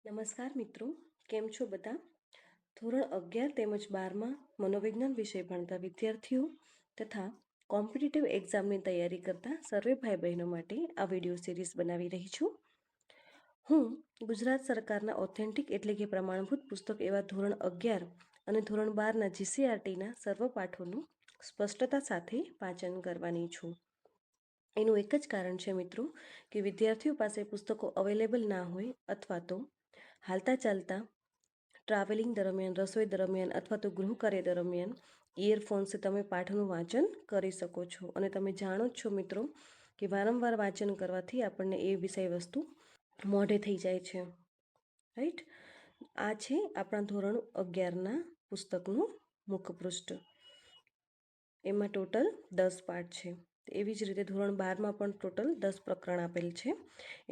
નમસ્કાર મિત્રો, કેમ છો બધા? ધોરણ 11 તેમજ 12માં મનોવિજ્ઞાન વિષય ભણતા વિદ્યાર્થીઓ તથા કોમ્પિટિટિવ એક્ઝામની તૈયારી કરતા સર્વે ભાઈ બહેનો માટે આ વિડીયો સિરીઝ બનાવી રહી છું. હું ગુજરાત સરકારના ઓથેન્ટિક એટલે કે પ્રમાણભૂત પુસ્તક એવા ધોરણ 11 અને ધોરણ 12ના જીસીઆરટીના સર્વ પાઠોનું સ્પષ્ટતા સાથે વાંચન કરવાની છું. એનું એક જ કારણ છે મિત્રો કે વિદ્યાર્થીઓ પાસે પુસ્તકો અવેલેબલ ના હોય અથવા તો હાલતા ચાલતા ટ્રાવેલિંગ દરમિયાન, રસોઈ દરમિયાન અથવા તો ગૃહ કાર્ય દરમિયાન ઇયરફોનથી તમે પાઠનું વાંચન કરી શકો છો. અને તમે જાણો જ છો મિત્રો કે વારંવાર વાંચન કરવાથી આપણને એ વિષય વસ્તુ મોઢે થઈ જાય છે, રાઈટ? આ છે આપણા ધોરણ 11ના પુસ્તકનું મુખપૃષ્ઠ. એમાં ટોટલ 10 પાઠ છે. એવી જ રીતે ધોરણ 12માં પણ ટોટલ 10 પ્રકરણ આપેલ છે.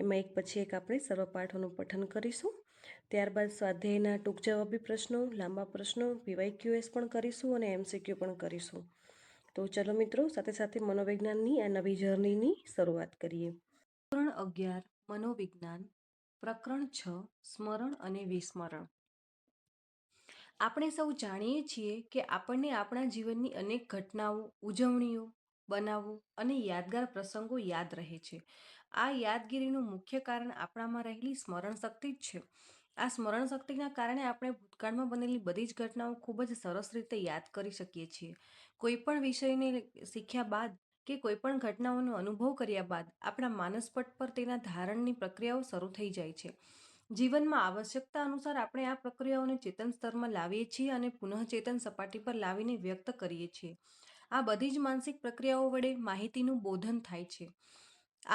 એમાં એક પછી એક આપણે સર્વ પાઠોનું પઠન કરીશું. ત્યારબાદ સ્વાધ્યાયના ટૂંક જવાબી પ્રશ્નો, લાંબા પ્રશ્નો, પીવાયક્યુએસ પણ કરીશું અને એમસીક્યુ પણ કરીશું. તો ચલો મિત્રો, સાથે સાથે મનોવિજ્ઞાનની આ નવી જર્નીની શરૂઆત કરીએ. ધોરણ 11 મનોવિજ્ઞાન, પ્રકરણ 6 સ્મરણ અને વિસ્મરણ. આપણે સૌ જાણીએ છીએ કે આપણને આપણા જીવનની અનેક ઘટનાઓ, ઉજવણીઓ, બનાવો અને યાદગાર પ્રસંગો યાદ રહે છે. આ યાદગીરીનું મુખ્ય કારણ આપણામાં રહેલી સ્મરણ શક્તિ જ છે. આ સ્મરણ શક્તિના કારણે આપણે ભૂતકાળમાં બનેલી બધી જ ઘટનાઓ ખૂબ જ સરસ રીતે યાદ કરી શકીએ છીએ. કોઈ પણ વિષયને શીખ્યા બાદ કે કોઈ પણ ઘટનાઓનો અનુભવ કર્યા બાદ આપણા માનસપટ પર તેના ધારણની પ્રક્રિયાઓ શરૂ થઈ જાય છે. જીવનમાં આવશ્યકતા અનુસાર આપણે આ પ્રક્રિયાઓને ચેતન સ્તરમાં લાવીએ છીએ અને પુનઃચેતન સપાટી પર લાવીને વ્યક્ત કરીએ છીએ. આ બધી જ માનસિક પ્રક્રિયાઓ વડે માહિતીનું બોધન થાય છે.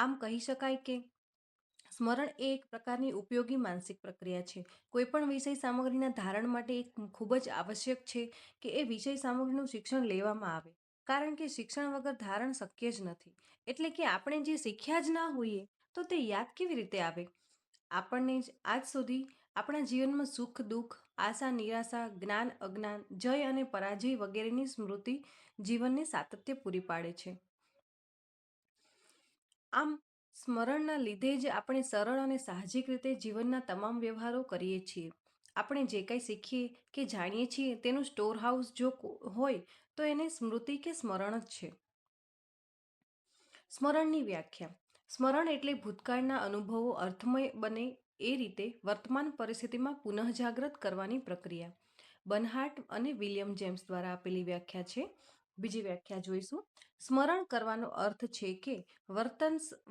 આમ કહી શકાય કે સ્મરણ એ એક પ્રકારની ઉપયોગી માનસિક પ્રક્રિયા છે. કોઈપણ વિષય સામગ્રીના ધારણ માટે એક ખૂબ જ આવશ્યક છે કે એ વિષય સામગ્રીનું શિક્ષણ લેવામાં આવે, કારણ કે શિક્ષણ વગર ધારણ શક્ય જ નથી. એટલે કે આપણે જે શીખ્યા જ ના હોઈએ તો તે યાદ કેવી રીતે આવે? આપણને જ આજ સુધી આપણા જીવનમાં સુખ દુઃખ, આશા નિરાશા, જ્ઞાન અજ્ઞાન, જય અને પરાજય વગેરેની સ્મૃતિ જીવનને સાતત્ય પૂરી પાડે છે. આમ સ્મરણના લીધે જ આપણે સરળ અને સાહજિક રીતે જીવનના તમામ વ્યવહારો કરીએ છીએ. આપણે જે કંઈ શીખીએ કે જાણીએ છીએ તેનું સ્ટોર હાઉસ જો હોય તો એને સ્મૃતિ કે સ્મરણ જ છે. સ્મરણની વ્યાખ્યા. સ્મરણ એટલે ભૂતકાળના અનુભવો અર્થમય બને એ રીતે વર્તમાન પરિસ્થિતિમાં પુનઃજાગૃત કરવાની પ્રક્રિયા. બનહાર્ટ અને વિલિયમ જેમ્સ દ્વારા આપેલી વ્યાખ્યા છે. બીજી વ્યાખ્યા જોઈશું. સ્મરણ કરવાનો અર્થ છે કે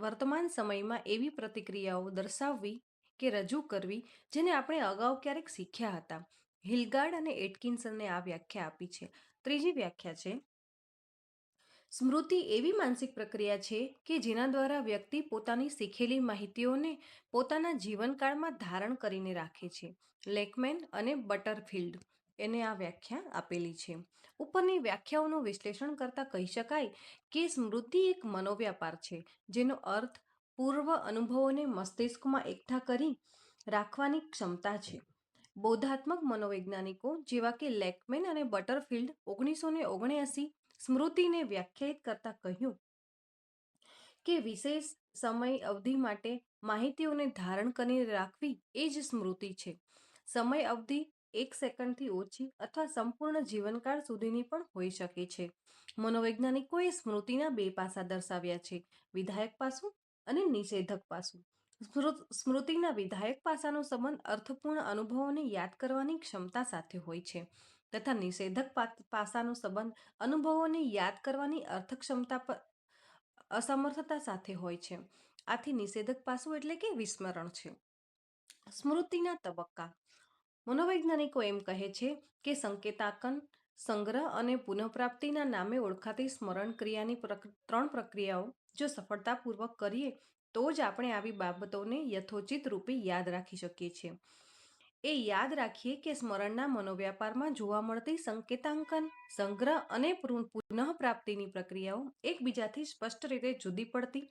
વર્તમાન સમયમાં એવી પ્રતિક્રિયાઓ દર્શાવવી કે રજૂ કરવી જેને આપણે અગાઉ ક્યારેક શીખ્યા હતા. હિલગાર્ડ અને એટકિન્સને આ વ્યાખ્યા આપી છે. ત્રીજી વ્યાખ્યા છે, સ્મૃતિ એવી માનસિક પ્રક્રિયા છે કે જેના દ્વારા વ્યક્તિ પોતાની શીખેલી માહિતીઓને પોતાના જીવનકાળમાં ધારણ કરીને રાખે છે. લેકમેન અને બટરફિલ્ડ એને આ વ્યાખ્યા આપેલી છે. ઉપરની વ્યાખ્યાઓનું વિશ્લેષણ કરતા કહી શકાય કે સ્મૃતિ એક મનોવ્યાપાર છે જેનો અર્થ પૂર્વ અનુભવોને મસ્તિષ્કમાં એકઠા કરી રાખવાની ક્ષમતા છે. બોધાત્મક મનોવૈજ્ઞાનિકો જેવા કે લેકમેન અને બટરફિલ્ડ 1979 સ્મૃતિને વ્યાખ્યાયિત કરતા કહ્યું કે વિશેષ સમય અવધિ માટે માહિતીઓને ધારણ કરીને રાખવી એ જ સ્મૃતિ છે. સમય અવધિ 1 સેકન્ડથી ઓછી અથવા સંપૂર્ણ જીવનકાળ સુધીની પણ હોઈ શકે છે. મનોવૈજ્ઞાનિકોએ સ્મૃતિના બે પાસા દર્શાવ્યા છે, વિધાયક પાસું અને નિષેધક પાસું. સ્મૃતિના વિધાયક પાસાનો સંબંધ અર્થપૂર્ણ અનુભવોને યાદ કરવાની ક્ષમતા સાથે હોય છે, તથા નિષેધક પાસાનો સંબંધ અનુભવોને યાદ કરવાની અર્થક્ષમતા પર અસમર્થતા સાથે હોય છે. આથી નિષેધક પાસું એટલે કે વિસ્મરણ છે. સ્મૃતિના તબક્કા. મનોવૈજ્ઞાનિકો એમ કહે છે કે સંકેતાંકન, સંગ્રહ અને પુનઃપ્રાપ્તિના નામે ઓળખાતી સ્મરણ ક્રિયાની 3 પ્રક્રિયાઓ જો સફળતાપૂર્વક કરીએ તો જ આપણે આવી બાબતોને યથોચિત રૂપે યાદ રાખી શકીએ છીએ. એ યાદ રાખીએ કે સ્મરણના મનોવ્યાપારમાં જોવા મળતી સંકેતાંકન, સંગ્રહ અને પુનઃપ્રાપ્તિની પ્રક્રિયાઓ એકબીજાથી સ્પષ્ટ રીતે જુદી પડતી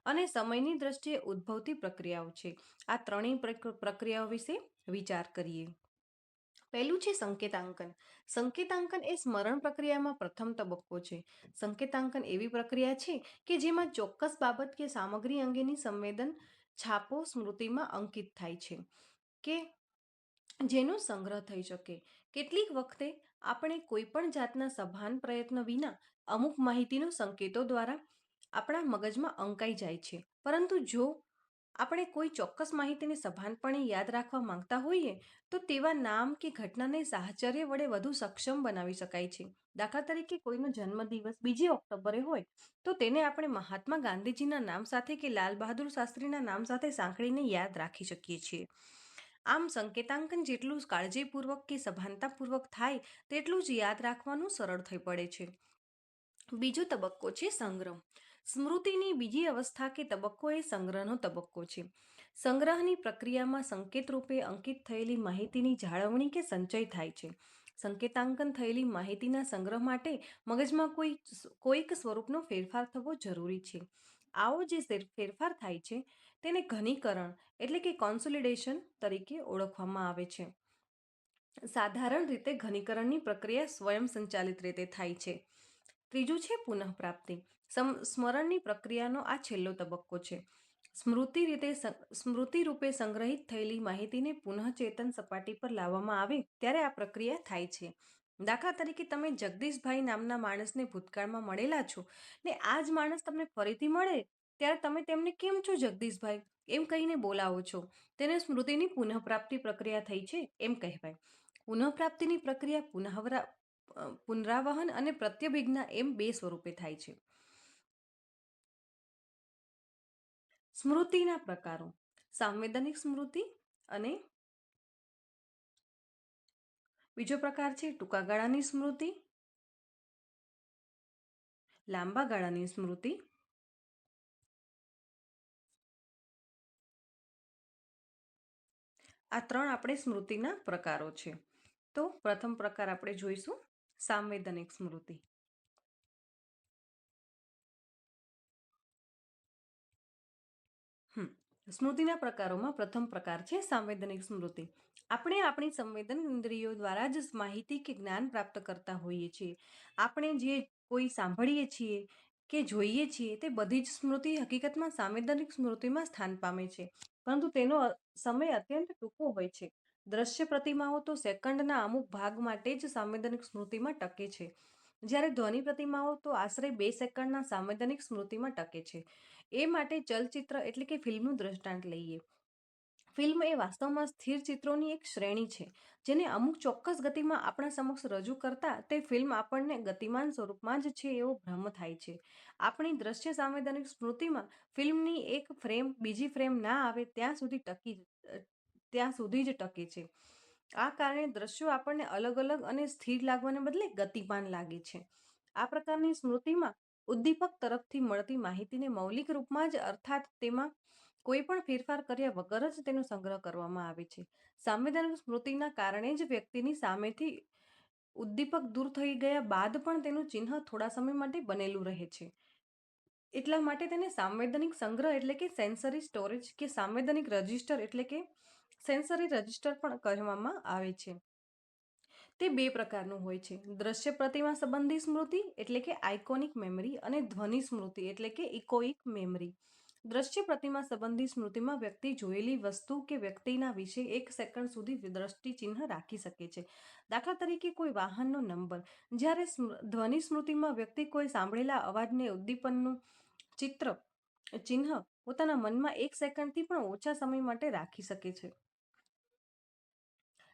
અને સમયની દ્રષ્ટિએ ઉદ્ભવતી પ્રક્રિયાઓ છે. આ ત્રણેય પ્રક્રિયાઓ વિશે વિચાર કરીએ. પહેલું છે સંકેતાંકન. સંકેતાંકન એ સ્મરણ પ્રક્રિયામાં પ્રથમ તબક્કો છે. સંકેતાંકન એવી પ્રક્રિયા છે કે જેમાં ચોક્કસ બાબત કે સામગ્રી અંગેની સંવેદન છાપો સ્મૃતિમાં અંકિત થાય છે. કે જેનો સંગ્રહ થઈ શકે. કેટલીક વખતે આપણે કોઈ પણ જાતના સભાન પ્રયત્ન વિના અમુક માહિતીનો સંકેતો દ્વારા આપણા મગજમાં અંકાઈ જાય છે. પરંતુ જો આપણે કોઈ ચોક્કસ માહિતીને સભાનપણે યાદ રાખવા માંગતા હોઈએ તો તેવા નામ કે ઘટનાને સાહચર્ય વડે વધુ સક્ષમ બનાવી શકાય છે. દાખલા તરીકે કોઈનો જન્મદિવસ 2 ઓક્ટોબરે હોય તો તેને આપણે મહાત્મા ગાંધીજીના નામ સાથે કે લાલ બહાદુર શાસ્ત્રીના નામ સાથે સાંકળીને યાદ રાખી શકીએ છીએ. આમ સંકેતાંકન જેટલું કાળજીપૂર્વક કે સભાનતાપૂર્વક થાય તેટલું જ યાદ રાખવાનું સરળ થઈ પડે છે. બીજો તબક્કો છે સંગ્રહ. સ્મૃતિની બીજી અવસ્થા કે તબક્કો એ સંગ્રહનો તબક્કો છે. સંગ્રહની પ્રક્રિયામાં સંકેત રૂપે અંકિત થયેલી માહિતીની જાળવણી કે સંચય થાય છે. સંકેતાંકન થયેલી માહિતીના સંગ્રહ માટે મગજમાં કોઈક સ્વરૂપનો ફેરફાર થવો જરૂરી છે. આવો જે ફેરફાર થાય છે તેને ઘનીકરણ એટલે કે કોન્સોલિડેશન તરીકે ઓળખવામાં આવે છે. સાધારણ રીતે ઘનીકરણની પ્રક્રિયા સ્વયં સંચાલિત રીતે થાય છે. ત્રીજું છે પુનઃપ્રાપ્તિ. સ્મરણની પ્રક્રિયાનો આ છેલ્લો તબક્કો છે. સ્મૃતિ રૂપે સંગ્રહિત થયેલી માહિતીને પુનઃચેતન સપાટી પર લાવવામાં આવે ત્યારે આ પ્રક્રિયા થાય છે. દાખલા તરીકે તમે જગદીશભાઈ નામના માણસને ભૂતકાળમાં મળેલા છો ને આ જ માણસ તમને ફરીથી મળે ત્યારે તમે તેમને કેમ છો જગદીશભાઈ એમ કહીને બોલાવો છો. તેને સ્મૃતિની પુનઃપ્રાપ્તિ પ્રક્રિયા થઈ છે એમ કહેવાય. પુનઃપ્રાપ્તિની પ્રક્રિયા પુનરાવહન અને પ્રત્યભિજ્ઞા એમ 2 સ્વરૂપે થાય છે. સ્મૃતિના પ્રકારો: સાંવેદનિક સ્મૃતિ અને બીજો પ્રકાર છે ટૂંકા ગાળાની સ્મૃતિ, લાંબા ગાળાની સ્મૃતિ. આ 3 આપણે સ્મૃતિના પ્રકારો છે. તો પ્રથમ પ્રકાર આપણે જોઈશું સાંવેદનિક સ્મૃતિ. સ્મૃતિના પ્રકારોમાં પ્રથમ પ્રકાર છે સાંવેદનિક સ્મૃતિ. આપણે આપણી સંવેદન ઇન્દ્રિયો દ્વારા જ માહિતી કે જ્ઞાન પ્રાપ્ત કરતા હોઈએ છીએ. આપણે જે કોઈ સાંભળીએ છીએ કે જોઈએ છીએ તે બધી જ સ્મૃતિ હકીકતમાં સાંવેદનિક સ્મૃતિમાં સ્થાન પામે છે. પરંતુ તેનો સમય અત્યંત ટૂંકો હોય છે. દ્રશ્ય પ્રતિમાઓ તો સેકન્ડના અમુક ભાગ માટે જ સાંવેદનિક સ્મૃતિમાં ટકે છે, જ્યારે ધ્વનિ પ્રતિમાઓ તો આશરે 2 સેકન્ડના સાંવેદનિક સ્મૃતિમાં ટકે છે. એ માટે ચલચિત્ર એટલે કે ફિલ્મનું દ્રષ્ટાંત લઈએ. ફિલ્મ એ વાસ્તવમાં સ્થિર ચિત્રોની એક શ્રેણી છે જેને અમુક ચોક્કસ ગતિમાં આપણા સમક્ષ રજૂ કરતા તે ફિલ્મ આપણને ગતિમાન સ્વરૂપમાં જ છે એવો ભ્રમ થાય છે. આપણી દ્રશ્ય સાંવેદનિક સ્મૃતિમાં ફિલ્મની એક ફ્રેમ બીજી ફ્રેમ ના આવે ત્યાં સુધી જ ટકે છે. આ કારણે દ્રશ્યો આપણને અલગ અલગ અને સ્થિર લાગવાને બદલે ગતિમાન લાગે છે. આ પ્રકારની સ્મૃતિમાં ઉદ્દીપક તરફથી મળતી માહિતીને મૌલિક રૂપમાં જ અર્થાત તેમાં કોઈ પણ ફેરફાર કર્યા વગર જ તેનો સંગ્રહ કરવામાં આવે છે. સાંવેદનિક સ્મૃતિના કારણે જ વ્યક્તિની સામેથી ઉદ્દીપક દૂર થઈ ગયા બાદ પણ તેનું ચિહ્ન થોડા સમય માટે બનેલું રહે છે. એટલા માટે તેને સાંવેદનિક સંગ્રહ એટલે કે સેન્સરી સ્ટોરેજ કે સાંવેદનિક રજિસ્ટર એટલે કે સેન્સરી રજિસ્ટર પણ કહેવામાં આવે છે. તે 2 પ્રકારનું હોય છે: દ્રશ્ય પ્રતિમા સંબંધી સ્મૃતિ એટલે કે આઇકોનિક મેમરી અને ધ્વનિ સ્મૃતિ એટલે કે ઇકોઇક મેમરી. દ્રશ્ય પ્રતિમા સંબંધી સ્મૃતિમાં વ્યક્તિ જોયેલી વસ્તુ કે વ્યક્તિના વિશે 1 સેકન્ડ સુધી દ્રષ્ટિ ચિહ્ન રાખી શકે છે. દાખલા તરીકે કોઈ વાહનનો નંબર. જ્યારે ધ્વનિ સ્મૃતિમાં વ્યક્તિ કોઈ સાંભળેલા અવાજને ઉદ્દીપનનું ચિહ્ન પોતાના મનમાં 1 સેકન્ડથી પણ ઓછા સમય માટે રાખી શકે છે.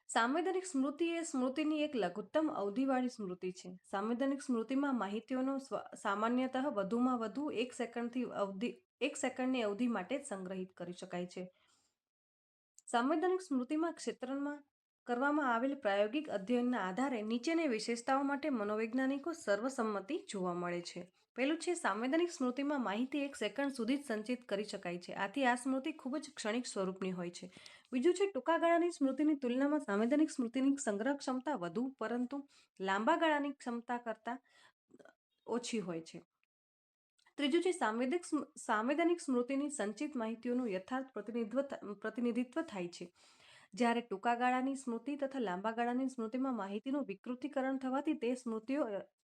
સાંવેદનિક સ્મૃતિ એ સ્મૃતિની એક લઘુત્તમ અવધિવાળી સ્મૃતિ છે. સાંવેદનિક સ્મૃતિમાં માહિતીઓનો સામાન્યતઃ વધુમાં વધુ 1 સેકન્ડની અવધિ માટે જ સંગ્રહિત કરી શકાય છે. સાંવેદનિક સ્મૃતિમાં ક્ષેત્રમાં કરવામાં આવેલ પ્રાયોગિક અધ્યયનના આધારે નીચેની વિશેષતાઓ માટે મનોવૈજ્ઞાનિકો સર્વસંમતિ જોવા મળે છે. પહેલું છે સાંવેદનિક સ્મૃતિમાં માહિતી 1 સેકન્ડ સુધી જ સંચિત કરી શકાય છે. આથી આ સ્મૃતિ ખૂબ જ ક્ષણિક સ્વરૂપની હોય છે. બીજું છે ટૂંકા ગાળાની સ્મૃતિની તુલનામાં સાંવેદનિક સ્મૃતિની સંગ્રહ ક્ષમતા વધુ પરંતુ લાંબા ગાળાની ક્ષમતા કરતાં ઓછી હોય છે. ત્રીજું છે સાંવેદનિક સ્મૃતિની સંચિત માહિતીઓનું યથાર્થ પ્રતિનિધિત્વ થાય છે. જ્યારે ટૂંકા ગાળાની સ્મૃતિ તથા લાંબા ગાળાની સ્મૃતિમાં માહિતીનું વિકૃતિકરણ થવાથી તે સ્મૃતિઓ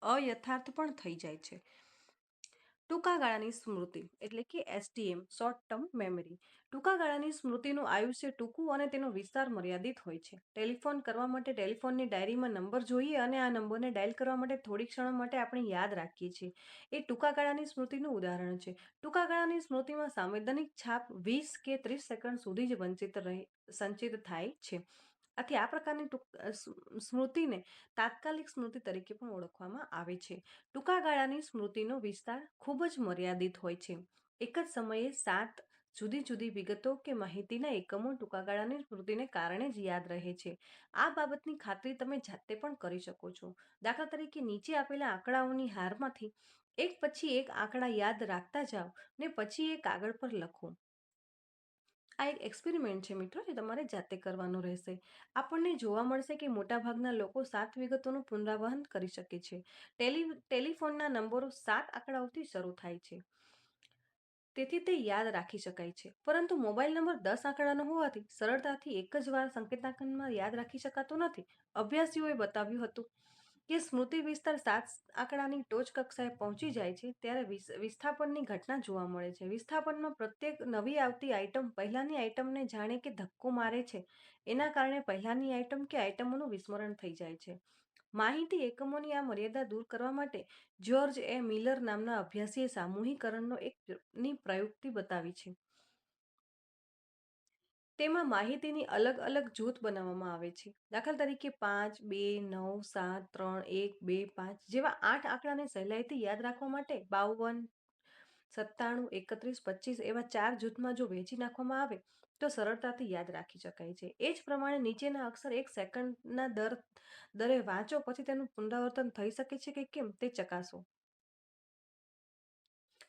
અયથાર્થ પણ થઈ જાય છે. ટૂંકા ગાળાની સ્મૃતિ એટલે કે એસટીએમ શોર્ટ ટર્મ મેમરી. ટૂંકા ગાળાની સ્મૃતિનું આયુષ્ય ટૂંકું અને તેનો વિસ્તાર મર્યાદિત હોય છે. ટેલિફોન કરવા માટે ટેલિફોનની ડાયરીમાં નંબર જોઈએ અને આ નંબરને ડાયલ કરવા માટે થોડી ક્ષણો માટે આપણે યાદ રાખીએ છીએ. એ ટૂંકા ગાળાની સ્મૃતિનું ઉદાહરણ છે. ટૂંકા ગાળાની સ્મૃતિમાં સંવેદનિક છાપ 20 કે 30 સેકન્ડ સુધી જ સંચિત થાય છે. આથી આ પ્રકારની સ્મૃતિને તાત્કાલિક સ્મૃતિ તરીકે પણ ઓળખવામાં આવે છે. ટૂંકા ગાળાની સ્મૃતિનો વિસ્તાર ખૂબ જ મર્યાદિત હોય છે. એક જ સમયે 7 જુદી જુદી વિગતો કે માહિતીના એકમો ટૂંકા ગાળાની સ્મૃતિને કારણે જ યાદ રહે છે. આ બાબતની ખાતરી તમે જાતે પણ કરી શકો છો. દાખલા તરીકે નીચે આપેલા આંકડાઓની હારમાંથી એક પછી એક આંકડા યાદ રાખતા જાઓ ને પછી એ કાગળ પર લખો. આ એક એક્સપેરિમેન્ટ છે મિત્રો, જે તમારે જાતે કરવાનું રહેશે. આપણને જોવા મળશે કે મોટાભાગના લોકો 7 વિગતોનું પુનરાવહન કરી શકે છે. ટેલિફોનના નંબરો 7 આંકડાઓથી શરૂ થાય છે, તેથી તે યાદ રાખી શકાય છે. પરંતુ મોબાઈલ નંબર 10 આંકડાનો હોવાથી સરળતાથી એક જ વાર સંકેતાંકનમાં યાદ રાખી શકાતો નથી. અભ્યાસીઓએ બતાવ્યું હતું કે સ્મૃતિ વિસ્તાર 7 આંકડાની ટોચ કક્ષાએ પહોંચી જાય છે ત્યારે વિસ્થાપનની ઘટના જોવા મળે છે. વિસ્થાપનમાં પ્રત્યેક નવી આવતી આઇટમ પહેલાની આઇટમને જાણે કે ધક્કો મારે છે. એના કારણે પહેલાની આઇટમ કે આઇટમોનું વિસ્મરણ થઈ જાય છે. માહિતી એકમોની આ મર્યાદા દૂર કરવા માટે જ્યોર્જ એ મિલર નામના અભ્યાસીએ સામૂહિકરણનો ની પ્રયુક્તિ બતાવી છે. તેમાં માહિતીની અલગ અલગ જૂથ બનાવવામાં આવે છે. દાખલા તરીકે 5, 2, 9, 7, 3, 1, 2, 5 જેવા 8 આંકડાને સહેલાઈથી યાદ રાખવા માટે 52, 97, 31, 25 એવા 4 જૂથમાં જો વહેંચી નાખવામાં આવે તો સરળતાથી યાદ રાખી શકાય છે. એ જ પ્રમાણે નીચેના અક્ષર 1 સેકન્ડના દરે વાંચો પછી તેનું પુનરાવર્તન થઈ શકે છે કે કેમ તે ચકાસો.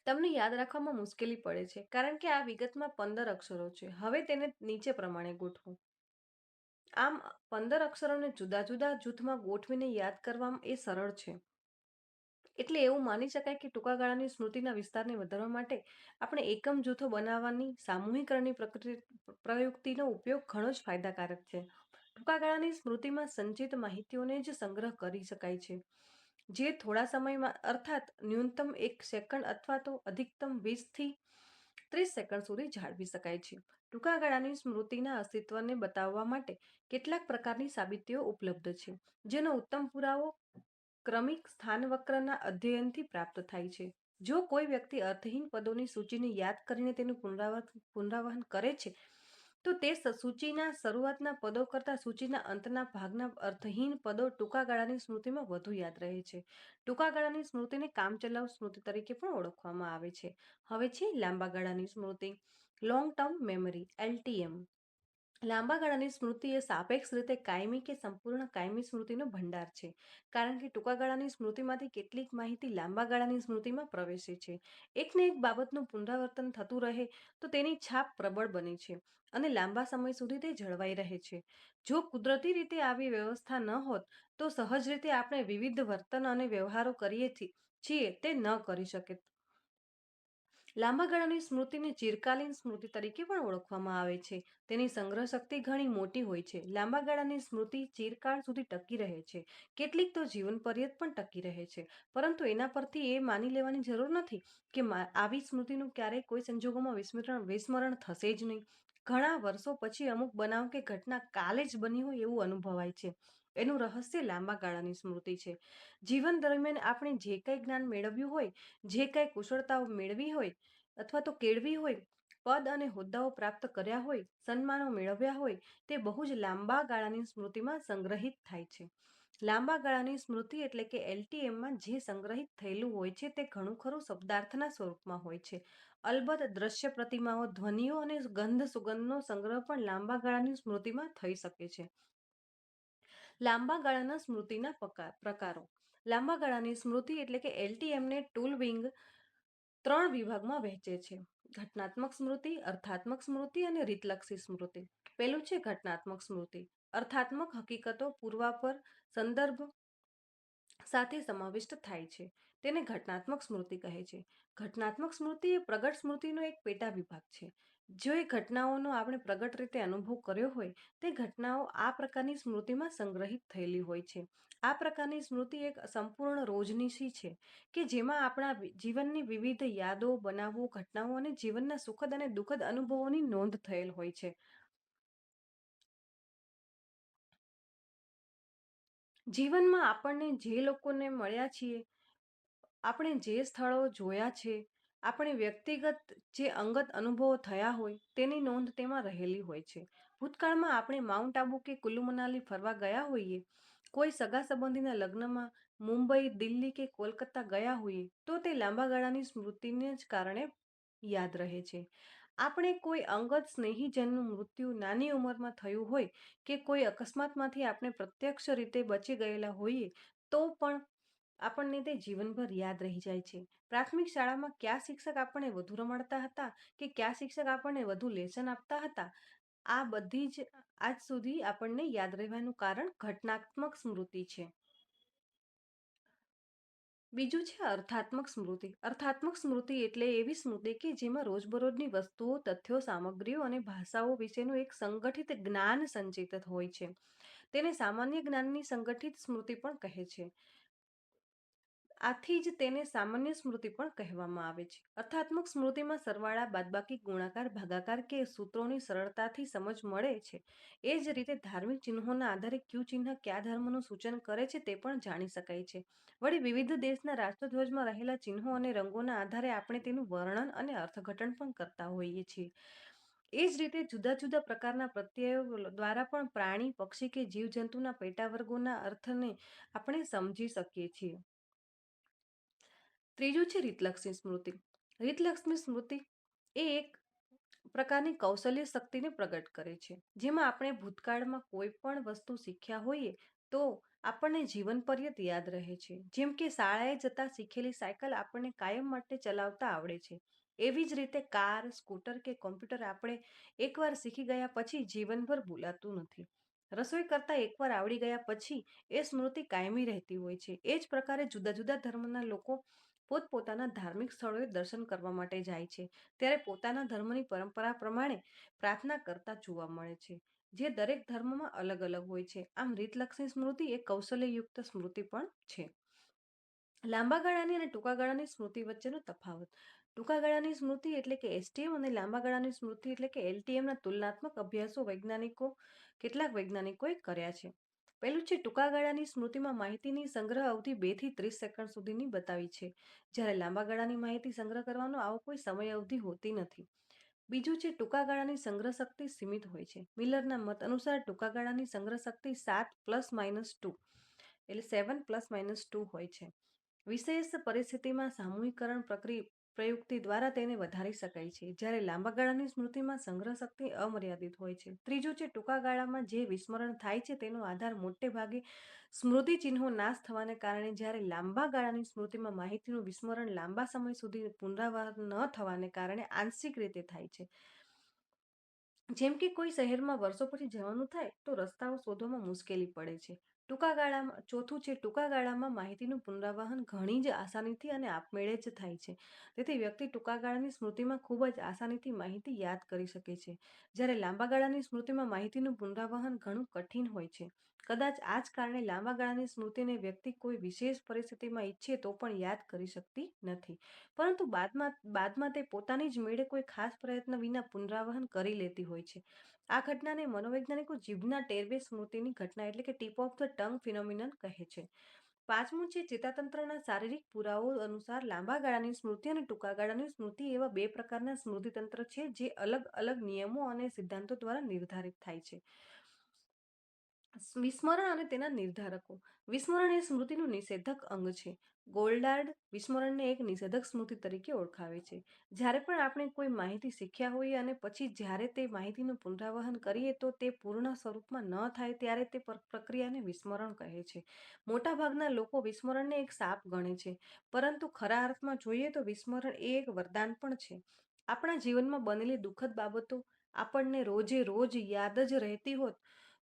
તમને યાદ રાખવામાં મુશ્કેલી પડે છે કારણ કે આ વિગતમાં 15 અક્ષરો છે. હવે તેને નીચે પ્રમાણે ગોઠવો. આમ 15 અક્ષરોને જુદા જુદા જૂથમાં ગોઠવીને યાદ કરવામાં એ સરળ છે. એટલે એવું માની શકાય કે ટૂંકા ગાળાની સ્મૃતિના વિસ્તારને વધારવા માટે આપણે એકમ જૂથો બનાવવાની સામૂહિકરણની પ્રયુક્તિનો ઉપયોગ ઘણો જ ફાયદાકારક છે. ટૂંકા ગાળાની સ્મૃતિમાં સંચિત માહિતીઓને જ સંગ્રહ કરી શકાય છે, જે થોડા સમયમાં અર્થાત ન્યૂનતમ 1 સેકન્ડ અથવા તો અધિકતમ 20 થી 30 સેકન્ડ સુધી જાળવી શકાય છે. ટૂંકા ગાળાની સ્મૃતિના અસ્તિત્વને બતાવવા માટે કેટલાક પ્રકારની સાબિતીઓ ઉપલબ્ધ છે, જેનો ઉત્તમ પુરાવો ક્રમિક સ્થાનવક્રના અધ્યયનથી પ્રાપ્ત થાય છે. જો કોઈ વ્યક્તિ અર્થહીન પદોની સૂચિને યાદ કરીને તેનું પુનરાવહન કરે છે તો તે સૂચિના શરૂઆતના પદો કરતાં સૂચિના અંતના ભાગના અર્થહીન પદો ટૂંકા ગાળાની સ્મૃતિમાં વધુ યાદ રહે છે. ટૂંકા ગાળાની સ્મૃતિને કામચલાઉ સ્મૃતિ તરીકે પણ ઓળખવામાં આવે છે. હવે છે લાંબા ગાળાની સ્મૃતિ, લોંગ ટર્મ મેમરી LTM. લાંબા ગાળાની સ્મૃતિ એ સાપેક્ષ રીતે કાયમી કે સંપૂર્ણ કાયમી સ્મૃતિનો ભંડાર છે, કારણ કે ટૂંકા ગાળાની સ્મૃતિમાંથી કેટલીક માહિતી લાંબા ગાળાની સ્મૃતિમાં પ્રવેશે છે. એકને એક બાબતનું પુનરાવર્તન થતું રહે તો તેની છાપ પ્રબળ બને છે અને લાંબા સમય સુધી તે જળવાઈ રહે છે. જો કુદરતી રીતે આવી વ્યવસ્થા ન હોત તો સહજ રીતે આપણે વિવિધ વર્તન અને વ્યવહારો કરીએ છીએ તે ન કરી શકે. લાંબા ગાળાની સ્મૃતિને ચિરકાલીન સ્મૃતિ તરીકે પણ ઓળખવામાં આવે છે. તેની સંગ્રહ શક્તિ ઘણી મોટી હોય છે. લાંબા ગાળાની સ્મૃતિ ચિરકાળ સુધી ટકી રહે છે, કેટલીક તો જીવન પર્યંત પણ ટકી રહે છે. પરંતુ એના પરથી એ માની લેવાની જરૂર નથી કે આવી સ્મૃતિનું ક્યારેય કોઈ સંજોગોમાં વિસ્મરણ થશે જ નહીં. ઘણા વર્ષો પછી અમુક બનાવ કે ઘટના કાલે જ બની હોય એવું અનુભવાય છે. એનું રહસ્ય લાંબા ગાળાની સ્મૃતિ છે. જીવન દરમિયાન આપણે જે કંઈ જ્ઞાન મેળવ્યું હોય, જે કંઈ કુશળતાઓ મેળવી હોય અથવા તો કેળવી હોય, પદ અને હોદ્દાઓ પ્રાપ્ત કર્યા હોય, સન્માનો મેળવ્યા હોય, તે બહુ જ લાંબા ગાળાની સ્મૃતિમાં સંગ્રહિત થાય છે. લાંબા ગાળાની સ્મૃતિ એટલે કે LTMમાં જે સંગ્રહિત થયેલું હોય છે તે ઘણું ખરું શબ્દાર્થના સ્વરૂપમાં હોય છે. અલબત્ત દ્રશ્ય પ્રતિમાઓ, ધ્વનિઓ અને ગંધ સુગંધનો સંગ્રહ પણ લાંબા ગાળાની સ્મૃતિમાં થઈ શકે છે. લાંબા ગાળાના સ્મૃતિના પ્રકારો. લાંબા ગાળાની સ્મૃતિ એટલે કે LTMને ટૂલવિંગ 3 વિભાગમાં વહેંચે છે: ઘટનાત્મક સ્મૃતિ, અર્થાત્મક સ્મૃતિ અને રીતલક્ષી સ્મૃતિ. પેલું છે ઘટનાત્મક સ્મૃતિ. અર્થાત્મક હકીકતો પૂર્વાપર સંદર્ભ સાથે સમાવિષ્ટ થાય છે. તેને ઘટનાત્મક સ્મૃતિ કહે છે. ઘટનાત્મક સ્મૃતિ એ પ્રગટ સ્મૃતિનો એક પેટા વિભાગ છે. જે ઘટનાઓનો આપણે પ્રગટ રીતે અનુભવ કર્યો હોય તે ઘટનાઓ આ પ્રકારની સ્મૃતિમાં સંગ્રહિત થયેલી હોય છે. આ પ્રકારની સ્મૃતિ એક સંપૂર્ણ રોજનીશી છે કે જેમાં આપણા જીવનની વિવિધ યાદો, બનાવો, ઘટનાઓ અને જીવનના સુખદ અને દુઃખદ અનુભવોની નોંધ થયેલ હોય છે. જીવનમાં આપણને જે લોકોને મળ્યા છીએ, આપણે જે સ્થળો જોયા છે, આપણે વ્યક્તિગત જે અંગત અનુભવો થયા હોય તેની નોંધ તેમાં રહેલી હોય છે. ભૂતકાળમાં આપણે માઉન્ટ આબુ કે કુલ્લુ મનાલી ફરવા ગયા હોઈએ, કોઈ સગા સંબંધીના લગ્નમાં મુંબઈ, દિલ્હી કે કોલકાતા ગયા હોઈએ તો તે લાંબા ગાળાની સ્મૃતિને જ કારણે યાદ રહે છે. આપણે કોઈ અંગત સ્નેહીજનનું મૃત્યુ નાની ઉંમરમાં થયું હોય કે કોઈ અકસ્માતમાંથી આપણે પ્રત્યક્ષ રીતે બચી ગયેલા હોઈએ તો પણ આપણને તે જીવનભર યાદ રહી જાય છે. પ્રાથમિક શાળામાં કયા શિક્ષક આપણને વધુ રમાડતા હતા કે કયા શિક્ષક આપણને વધુ લેસન આપતા હતા, આ બધી જ આજ સુધી આપણને યાદ રહેવાનું કારણ ઘટનાત્મક સ્મૃતિ છે. બીજું છે અર્થાત્મક સ્મૃતિ. અર્થાત્મક સ્મૃતિ એટલે એવી સ્મૃતિ કે જેમાં રોજબરોજની વસ્તુઓ, તથ્યો, સામગ્રીઓ અને ભાષાઓ વિશેનું એક સંગઠિત જ્ઞાન સંચિત હોય છે. તેને સામાન્ય જ્ઞાનની સંગઠિત સ્મૃતિ પણ કહે છે. આથી જ તેને સામાન્ય સ્મૃતિ પણ કહેવામાં આવે છે. અર્થાત્મક સ્મૃતિમાં સરવાળા, બાદબાકી, ગુણાકાર, ભાગાકાર કે સૂત્રોની સરળતાથી સમજ મળે છે. એ જ રીતે ધાર્મિક ચિહ્નોના આધારે કયું ચિહ્ન કયા ધર્મનું સૂચન કરે છે તે પણ જાણી શકાય છે. વળી વિવિધ દેશના રાષ્ટ્રધ્વજમાં રહેલા ચિહ્નો અને રંગોના આધારે આપણે તેનું વર્ણન અને અર્થઘટન પણ કરતા હોઈએ છીએ. એ જ રીતે જુદા જુદા પ્રકારના પ્રત્યયો દ્વારા પણ પ્રાણી, પક્ષી કે જીવજંતુના પેટા વર્ગોના અર્થને આપણે સમજી શકીએ છીએ. ત્રીજું છે રીતલક્ષી સ્મૃતિ. રીતલક્ષી સ્મૃતિ એ એક પ્રકારની કૌશલ્ય શક્તિને પ્રગટ કરે છે, જેમાં આપણે ભૂતકાળમાં કોઈ પણ વસ્તુ શીખ્યા હોઈએ તો આપણને જીવન પર્યંત યાદ રહે છે. જેમ કે શાળાએ જતા શીખેલી સાયકલ આપણને કાયમ માટે ચલાવતા આવડે છે. એવી જ રીતે કાર, સ્કૂટર કે કોમ્પ્યુટર આપણે એકવાર શીખી ગયા પછી જીવનભર ભૂલાતું નથી. રસોઈ કરતા એકવાર આવડી ગયા પછી એ સ્મૃતિ કાયમી રહેતી હોય છે. એ જ પ્રકારે જુદા જુદા ધર્મના લોકો પોતપોતાના ધાર્મિક સ્થળોએ દર્શન કરવા માટે જાય છે, ત્યારે પોતાના ધર્મની પરંપરા પ્રમાણે પ્રાર્થના કરતા જોવા મળે છે, જે દરેક ધર્મમાં અલગ અલગ હોય છે. આમ રીતલક્ષી સ્મૃતિ એ કૌશલ્યયુક્ત સ્મૃતિ પણ છે. લાંબા ગાળાની અને ટૂંકા ગાળાની સ્મૃતિ વચ્ચેનો તફાવત. ટૂંકા ગાળાની સ્મૃતિ એટલે કે એસટીએમ અને લાંબા ગાળાની સ્મૃતિ એટલે કે એલટીએમના તુલનાત્મક અભ્યાસો કેટલાક વૈજ્ઞાનિકોએ કર્યા છે. પહેલું છે ટૂંકા ગાળાની સ્મૃતિમાં માહિતીની સંગ્રહ અવધિ 2 થી 30 સેકન્ડ સુધીની બતાવી છે, જ્યારે લાંબા ગાળાની માહિતી સંગ્રહ કરવાનો આવો કોઈ સમય અવધિ હોતી નથી. બીજું છે ટૂંકા ગાળાની સંગ્રહ શક્તિ સીમિત હોય છે. મિલરના મત અનુસાર ટૂંકા ગાળાની સંગ્રહ શક્તિ 7 ± 2 એટલે 7 ± 2 હોય છે. વિશેષ પરિસ્થિતિમાં સામૂહિકરણ પ્રયુક્તિ દ્વારા તેને વધારી શકાય છે, જ્યારે લાંબા ગાળાની સ્મૃતિમાં સંગ્રહ શક્તિ અમર્યાદિત હોય છે. ત્રીજું છે ટૂંકા ગાળામાં જે વિસ્મરણ થાય છે તેનો આધાર મોટે ભાગે સ્મૃતિ ચિહ્નો નાશ થવાને કારણે, જ્યારે લાંબા ગાળાની સ્મૃતિમાં માહિતીનું વિસ્મરણ લાંબા સમય સુધી પુનરાવર્તન ન થવાને કારણે આંશિક રીતે થાય છે. જેમ કે કોઈ શહેરમાં વર્ષો પછી જવાનું થાય તો રસ્તાઓ શોધવામાં મુશ્કેલી પડે છે. ચોથું છે ટૂંકા ગાળામાં માહિતીનું પુનરાવહન ઘણી જ આસાનીથી અને આપમેળે જ થાય છે. તેથી વ્યક્તિ ટૂંકા ગાળાની સ્મૃતિમાં ખૂબ જ આસાનીથી માહિતી યાદ કરી શકે છે, જ્યારે લાંબા ગાળાની સ્મૃતિમાં માહિતીનું પુનરાવહન ઘણું કઠિન હોય છે. કદાચ આ જ કારણે લાંબા ગાળાની સ્મૃતિને વ્યક્તિ કોઈ વિશેષ પરિસ્થિતિમાં ઈચ્છે તો પણ યાદ કરી શકતી નથી, પરંતુ બાદમાં તે પોતાની જ મેળે કોઈ ખાસ પ્રયત્ન વિના પુનરાવહન કરી લેતી હોય છે. આ ઘટનાને મનોવૈજ્ઞાનિકો જીભના ટેરવે સ્મૃતિની ઘટના એટલે કે ટીપ ઓફ ધ ટંગ ફિનોમિનન કહે છે. પાંચમું છે ચેતાતંત્રના શારીરિક પુરાવો અનુસાર લાંબા ગાળાની સ્મૃતિ અને ટૂંકા ગાળાની સ્મૃતિ એવા બે પ્રકારના સ્મૃતિતંત્ર છે જે અલગ અલગ નિયમો અને સિદ્ધાંતો દ્વારા નિર્ધારિત થાય છે. વિસ્મરણ અને તેના નિર્ધારકો. વિસ્મરણ એ સ્મૃતિનું નિષેધક અંગ છે. ગોલ્ડાર્ડ વિસ્મરણને એક નિષેધક સ્મૃતિ તરીકે ઓળખાવે છે. જ્યારે પણ આપણે કોઈ માહિતી શીખ્યા હોઈએ અને પછી જ્યારે તે માહિતીનું પુનરાવહન કરીએ તો તે પૂર્ણ સ્વરૂપમાં ન થાય ત્યારે તે પ્રક્રિયાને વિસ્મરણ કહે છે. મોટાભાગના લોકો વિસ્મરણને એક શાપ ગણે છે, પરંતુ ખરા અર્થમાં જોઈએ તો વિસ્મરણ એ એક વરદાન પણ છે. આપણા જીવનમાં બનેલી દુઃખદ બાબતો આપણને રોજે રોજ યાદ જ રહેતી હોત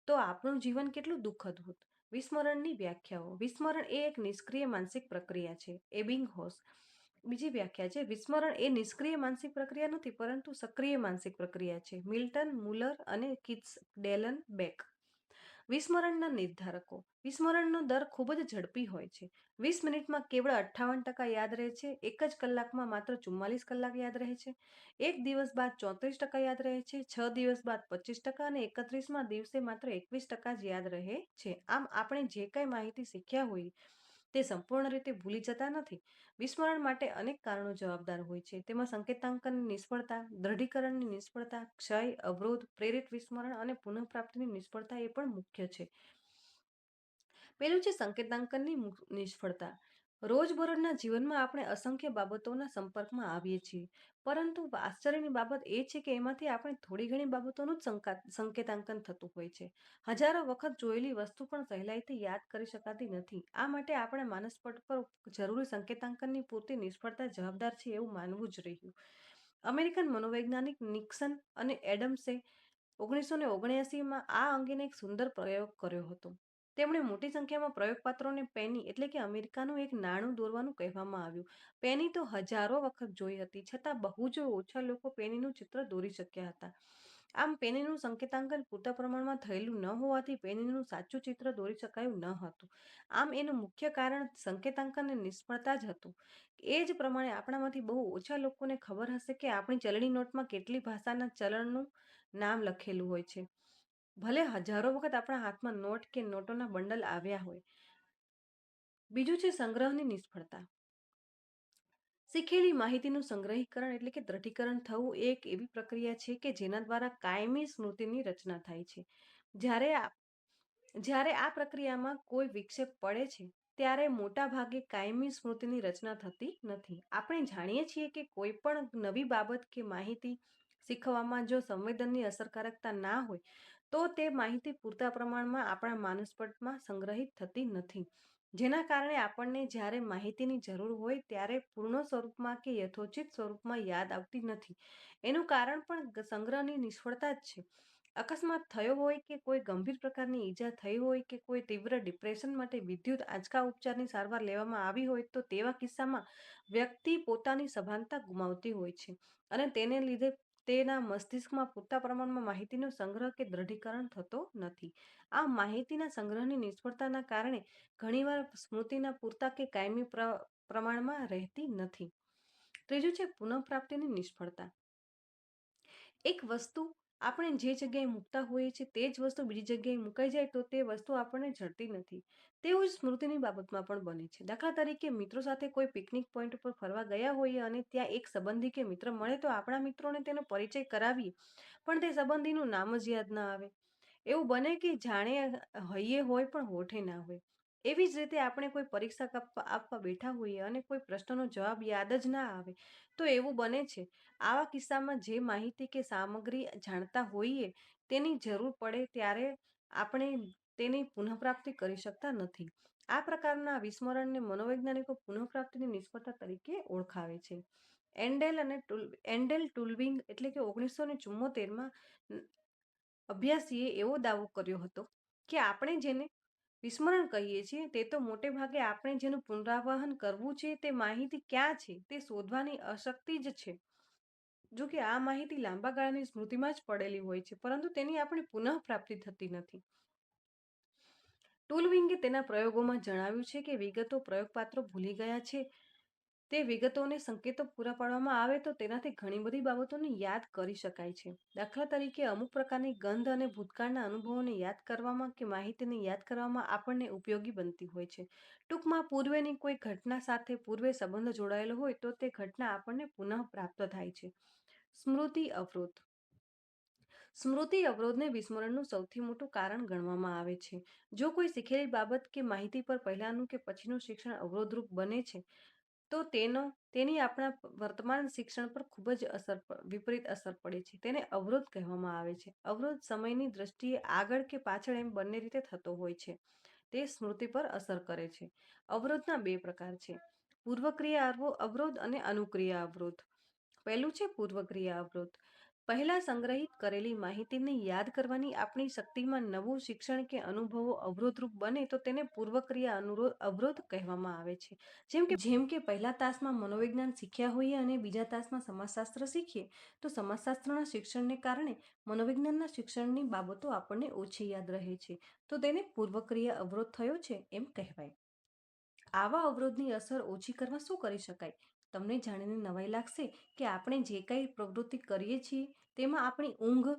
તો આપણું જીવન કેટલું દુઃખદ હોત. વિસ્મરણની વ્યાખ્યાઓ. વિસ્મરણ એ એક નિષ્ક્રિય માનસિક પ્રક્રિયા છે. એબિંગહોસ બીજી વ્યાખ્યા છે, વિસ્મરણ એ નિષ્ક્રિય માનસિક પ્રક્રિયા નથી પરંતુ સક્રિય માનસિક પ્રક્રિયા છે. મિલ્ટન, મુલર અને કિટ્સ ડેલન બેક. વિસ્મરણના નિર્ધારકો. વિસ્મરણનો દર ખૂબ જ ઝડપી હોય છે. 20 મિનિટમાં કેવળ 58% યાદ રહે છે. એક જ કલાકમાં માત્ર 44 કલાક યાદ રહે છે. એક દિવસ બાદ 34% યાદ રહે છે. 6 દિવસ બાદ 25% અને 31મા દિવસે માત્ર 21% જ યાદ રહે છે. આમ આપણે જે કંઈ માહિતી શીખ્યા હોય તે સંપૂર્ણ રીતે ભૂલી જતા નથી. વિસ્મરણ માટે અનેક કારણો જવાબદાર હોય છે. તેમાં સંકેતાંકનની નિષ્ફળતા, દ્રઢીકરણની નિષ્ફળતા, ક્ષય, અવરોધ, પ્રેરિત વિસ્મરણ અને પુનઃપ્રાપ્તિની નિષ્ફળતા એ પણ મુખ્ય છે. પેલું છે સંકેતાંકનની નિષ્ફળતા. રોજબરોજના જીવનમાં આપણે અસંખ્ય બાબતોના સંપર્કમાં આવીએ છીએ, પરંતુ આશ્ચર્યની બાબત એ છે કે એમાંથી આપણે થોડી ઘણી બાબતોનું જ સંકેતાંકન થતું હોય છે. હજારો વખત જોયેલી વસ્તુ પણ સહેલાઈથી યાદ કરી શકાતી નથી. આ માટે આપણે માનસપટ પર જરૂરી સંકેતાંકનની પૂરતી નિષ્ફળતા જવાબદાર છે એવું માનવું જ રહ્યું. અમેરિકન મનોવૈજ્ઞાનિક નિક્સન અને એડમ્સે 1979માં આ અંગેનો એક સુંદર પ્રયોગ કર્યો હતો. તેમણે મોટી સંખ્યામાં પ્રયોગપાત્રોને પેની એટલે કે અમેરિકાનું એક નાણું દોરવાનું કહેવામાં આવ્યું. પેની તો હજારો વખત જોઈ હતી, છતાં બહુ જ ઓછા લોકો પેનીનું ચિત્ર દોરી શક્યા હતા. આમ પેનીનું સંકેતાંકન પૂરતા પ્રમાણમાં થયેલું ન હોવાથી પેનીનું સાચું ચિત્ર દોરી શકાયું ન હતું. આમ એનું મુખ્ય કારણ સંકેતાંકનની નિષ્ફળતા જ હતું. એ જ પ્રમાણે આપણામાંથી બહુ ઓછા લોકોને ખબર હશે કે આપણી ચલણી નોટમાં કેટલી ભાષાના ચલણનું નામ લખેલું હોય છે. ભલે હજારો વખત આપણા હાથમાં નોટ કે નોટોના બંડલ આવ્યા હોય. બીજું છે સંગ્રહની નિષ્ફળતા. શીખેલી માહિતીનું સંગ્રહીકરણ એટલે કે દ્રઢીકરણ થવું એ એક એવી પ્રક્રિયા છે કે જેના દ્વારા કાયમી સ્મૃતિની રચના થાય છે. જ્યારે આ પ્રક્રિયામાં કોઈ વિક્ષેપ પડે છે ત્યારે મોટા ભાગે કાયમી સ્મૃતિની રચના થતી નથી. આપણે જાણીએ છીએ કે કોઈ પણ નવી બાબત કે માહિતી શીખવામાં જો સંવેદનની અસરકારકતા ના હોય તો તે માહિતી પૂરતા પ્રમાણમાં આપણા માનસપટમાં સંગ્રહિત થતી નથી, જેના કારણે આપણને જ્યારે માહિતીની જરૂર હોય ત્યારે પૂર્ણ સ્વરૂપમાં કે યથોચિત સ્વરૂપમાં યાદ આવતી નથી. એનું કારણ પણ સંગ્રહની નિષ્ફળતા જ છે. અકસ્માત થયો હોય કે કોઈ ગંભીર પ્રકારની ઈજા થઈ હોય કે કોઈ તીવ્ર ડિપ્રેશન માટે વિદ્યુત આંચકા ઉપચારની સારવાર લેવામાં આવી હોય તો તેવા કિસ્સામાં વ્યક્તિ પોતાની સભાનતા ગુમાવતી હોય છે અને તેને લીધે તેના મસ્તિષ્કમાં પૂરતા પ્રમાણમાં માહિતીનો સંગ્રહ કે દ્રઢીકરણ થતો નથી. આ માહિતીના સંગ્રહની નિષ્ફળતાના કારણે ઘણીવાર સ્મૃતિના પૂરતા કે કાયમી પ્રમાણમાં રહેતી નથી. ત્રીજું છે પુનઃપ્રાપ્તિની નિષ્ફળતા. એક વસ્તુ આપણે જે જગ્યાએ મૂકતા હોઈએ છીએ તે જ વસ્તુ બીજી જગ્યાએ મુકાઈ જાય તો તે વસ્તુ આપણને જડતી નથી. તેવું જ સ્મૃતિની બાબતમાં પણ બને છે. દાખલા તરીકે મિત્રો સાથે કોઈ પિકનિક પોઈન્ટ ઉપર ફરવા ગયા હોઈએ અને ત્યાં એક સંબંધી કે મિત્ર મળે તો આપણા મિત્રોને તેનો પરિચય કરાવીએ પણ તે સંબંધીનું નામ જ યાદ ના આવે. એવું બને કે જાણે હૈયે હોય પણ હોઠે ના હોય. એવી જ રીતે આપણે કોઈ પરીક્ષા આપવા બેઠા હોઈએ અને કોઈ પ્રશ્નનો જવાબ યાદ જ ના આવે તો એવું બને છે. આવા કિસ્સામાં જે માહિતી કે સામગ્રી જાણતા હોઈએ તેની જરૂર પડે ત્યારે આપણે તેની પુનઃપ્રાપ્તિ કરી શકતા નથી. આ પ્રકારના વિસ્મરણને મનોવૈજ્ઞાનિકો પુનઃપ્રાપ્તિની નિષ્ફળતા તરીકે ઓળખાવે છે. એન્ડેલ ટુલ્વિંગ એટલે કે 1974માં અભ્યાસીએ એવો દાવો કર્યો હતો કે આપણે જેને વિસ્મરણ કહીએ છીએ તે તો મોટે ભાગે આપણે જેનું પુનરાવહન કરવું છે તે માહિતી ક્યાં છે તે શોધવાની અશક્તિ જ છે. જો કે આ માહિતી લાંબા ગાળાની સ્મૃતિમાં જ પડેલી હોય છે પરંતુ તેની આપણે પુનઃપ્રાપ્તિ થતી નથી. ટુલવિંગે તેના પ્રયોગોમાં જણાવ્યું છે કે વિગતો પ્રયોગપાત્રો ભૂલી ગયા છે તે વિગતોને સંકેતો પૂરા પાડવામાં આવે તો તેનાથી ઘણી બધી બાબતોને યાદ કરી શકાય છે. દાખલા તરીકે અમુક પ્રકારની ગંધ અને ભૂતકાળના અનુભવોને યાદ કરવામાં કે માહિતીને યાદ કરવામાં આપણને ઉપયોગી બનતી હોય છે. ટૂંકમાં પૂર્વેની કોઈ ઘટના સાથે પૂર્વે સંબંધ જોડાયેલો હોય તો તે ઘટના આપણને પુનઃ પ્રાપ્ત થાય છે. સ્મૃતિ અવરોધ. સ્મૃતિ અવરોધને વિસ્મરણનું સૌથી મોટું કારણ ગણવામાં આવે છે. જો કોઈ શીખેલી બાબત કે માહિતી પર પહેલાનું કે પછીનું શિક્ષણ અવરોધરૂપ બને છે તો તેની આપણા વર્તમાન શિક્ષણ પર ખૂબ જ વિપરીત અસર પડે છે. તેને અવરોધ કહેવામાં આવે છે. અવરોધ સમયની દ્રષ્ટિએ આગળ કે પાછળ એમ બંને રીતે થતો હોય છે. તે સ્મૃતિ પર અસર કરે છે. અવરોધના બે પ્રકાર છે, પૂર્વક્રિયા અવરોધ અને અનુક્રિયા અવરોધ. પહેલું છે પૂર્વક્રિયા અવરોધ. પહેલા સંગ્રહિત કરેલી માહિતીને યાદ કરવાની આપણી શક્તિમાં નવું શિક્ષણ કે અનુભવો અવરોધરૂપ બને તો તેને પૂર્વક્રિયા અવરોધ કહેવામાં આવે છે. જેમ કે પહેલા તાસમાં મનોવિજ્ઞાન શીખ્યા હોઈએ અને બીજા તાસમાં સમાજશાસ્ત્ર શીખીએ તો સમાજશાસ્ત્રના શિક્ષણને કારણે મનોવિજ્ઞાનના શિક્ષણની બાબતો આપણને ઓછી યાદ રહે છે, તો તેને પૂર્વક્રિયા અવરોધ થયો છે એમ કહેવાય. આવા અવરોધની અસર ઓછી કરવા શું કરી શકાય? તમને જાણીને નવાઈ લાગશે કે આપણે જે કંઈ પ્રવૃત્તિ કરીએ છીએ તેમાં આપણી ઊંઘ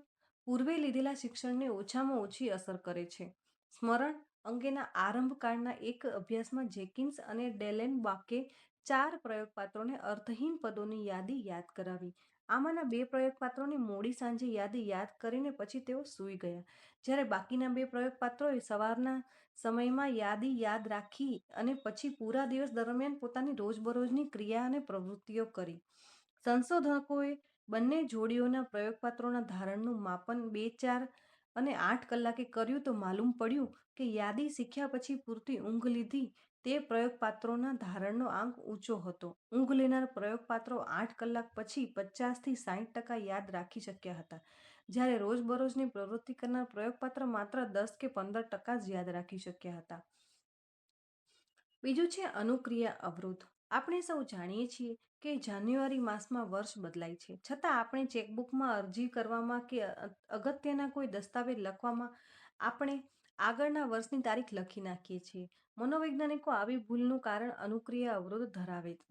પૂર્વે લીધેલા શિક્ષણને ઓછામાં ઓછી અસર કરે છે. સ્મરણ અંગેના આરંભકાળના એક અભ્યાસમાં જેકિન્સ અને ડેલેનબાકે 4 પ્રયોગપાત્રોને અર્થહીન પદોની યાદી યાદ કરાવી. આમાંના 2 પ્રયોગપાત્રોને મોડી સાંજે યાદી યાદ કરીને પછી તેઓ સૂઈ ગયા, જ્યારે બાકીના 2 પ્રયોગપાત્રોએ સવારના સમયમાં યાદી યાદ રાખી અને પછી પૂરા દિવસ દરમિયાન પોતાની રોજબરોજની ક્રિયા અને પ્રવૃત્તિઓ કરી. સંશોધકોએ બંને જોડીઓના પ્રયોગપાત્રોના ધારણનું માપન 2, 4 અને 8 કલાકે કર્યું તો માલુમ પડ્યું કે યાદી શીખ્યા પછી પૂરતી ઊંઘ લીધી તે પ્રયોગપાત્રોના ધારણનો આંક ઊંચો હતો. ઊંઘ લેનાર પ્રયોગપાત્રો 8 કલાક પછી 50 થી 60% યાદ રાખી શક્યા હતા, જ્યારે રોજબરોજની પ્રવૃત્તિ કરનાર પ્રયોગપાત્ર માત્ર 10 કે 15% જ યાદ રાખી શક્યા હતા. બીજું છે અનુક્રિયા અવરોધ. આપણે સૌ જાણીએ છીએ કે જાન્યુઆરી માસમાં વર્ષ બદલાય છે, છતાં આપણે ચેકબુકમાં અરજી કરવામાં કે અગત્યના કોઈ દસ્તાવેજ લખવામાં આપણે આગળના વર્ષની તારીખ લખી નાખીએ છીએ. મનોવૈજ્ઞાનિકો આવી ભૂલનું કારણ અનુક્રિયા અવરોધ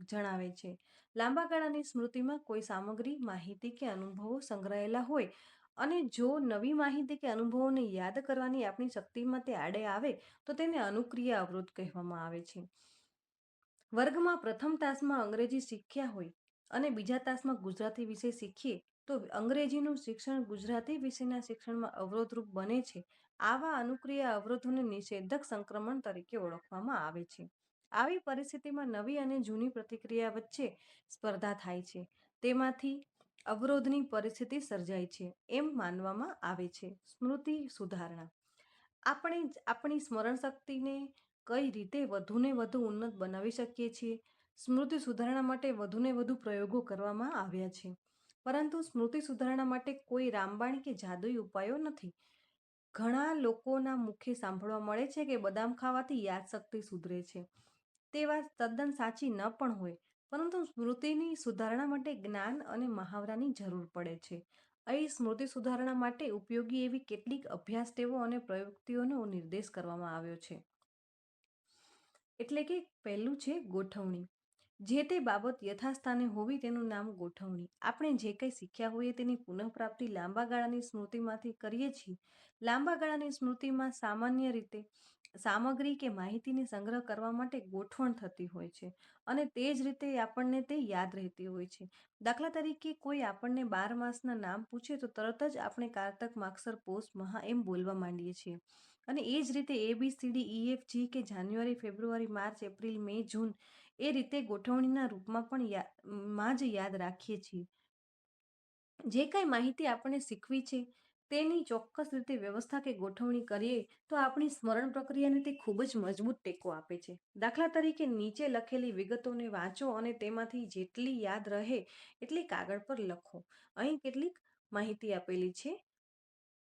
જણાવે છે. લાંબા ગાળાની સ્મૃતિમાં કોઈ સામગ્રી, માહિતી કે અનુભવો સંગ્રહાયેલા હોય અને જો નવી માહિતી કે અનુભવોને યાદ કરવાની આપણી શક્તિમાં તે આડે આવે તો તેને અનુક્રિયા અવરોધ કહેવામાં આવે છે. વર્ગમાં પ્રથમ તાસમાં અંગ્રેજી શીખ્યા હોય અને બીજા તાસમાં ગુજરાતી વિષય શીખીએ તો અંગ્રેજીનું શિક્ષણ ગુજરાતી વિષયના શિક્ષણમાં અવરોધરૂપ બને છે. આવા અનુક્રિયા અવરોધોને નિષેધક સંક્રમણ તરીકે ઓળખવામાં આવે છે. આવી પરિસ્થિતિમાં નવી અને જૂની પ્રતિક્રિયા વચ્ચે સ્પર્ધા થાય છે. તેમાંથી અવરોધની પરિસ્થિતિ સર્જાય છે એમ માનવામાં આવે છે. સ્મૃતિ સુધારણા. આપણે આપણી સ્મરણ શક્તિને કઈ રીતે વધુને વધુ ઉન્નત બનાવી શકીએ છીએ? સ્મૃતિ સુધારણા માટે વધુને વધુ પ્રયોગો કરવામાં આવ્યા છે, પરંતુ સ્મૃતિ સુધારણા માટે કોઈ રામબાણ કે જાદુઈ ઉપાયો નથી. ઘણા લોકોના મુખે સાંભળવા મળે છે કે બદામ ખાવાથી યાદશક્તિ સુધરે છે. તે વાત તદ્દન સાચી ન પણ હોય, પરંતુ સ્મૃતિની સુધારણા માટે જ્ઞાન અને મહાવરાની જરૂર પડે છે. અહીં સ્મૃતિ સુધારણા માટે ઉપયોગી એવી કેટલીક અભ્યાસ ટેવો અને પ્રવૃત્તિઓનો નિર્દેશ કરવામાં આવ્યો છે. એટલે કે પહેલું છે ગોઠવણી. જે તે બાબત યથાસ્થાને હોવી તેનું નામ ગોઠવણી. આપણે જે કંઈ શીખ્યા હોઈએ તેની પુનઃપ્રાપ્તિ લાંબા ગાળાની સ્મૃતિમાંથી કરીએ છીએ. લાંબા ગાળાની સ્મૃતિમાં સામાન્ય રીતે સામગ્રી કે માહિતીને સંગ્રહ કરવા માટે ગોઠવણ થતી હોય છે અને તે જ રીતે આપણને તે યાદ રહેતી હોય છે. દાખલા તરીકે કોઈ આપણને 12 માસના નામ પૂછે તો તરત જ આપણે કારતક, માગસર, પોષ, મહા એમ બોલવા માંડીએ છીએ અને એ જ રીતે ABCDEFG કે જાન્યુઆરી, ફેબ્રુઆરી, માર્ચ, એપ્રિલ, મે, જૂન એ રીતે ગોઠવણીના રૂપમાં પણ જ યાદ રાખીએ છીએ. જે કાંઈ માહિતી આપણને શીખવી છે તેની ચોક્કસ રીતે વ્યવસ્થા કે ગોઠવણી કરીએ તો આપણી સ્મરણ પ્રક્રિયાને તે ખૂબ જ મજબૂત ટેકો આપે છે. દાખલા તરીકે નીચે લખેલી વિગતોને વાંચો અને તેમાંથી જેટલી યાદ રહે એટલી કાગળ પર લખો. અહીં કેટલીક માહિતી આપેલી છે.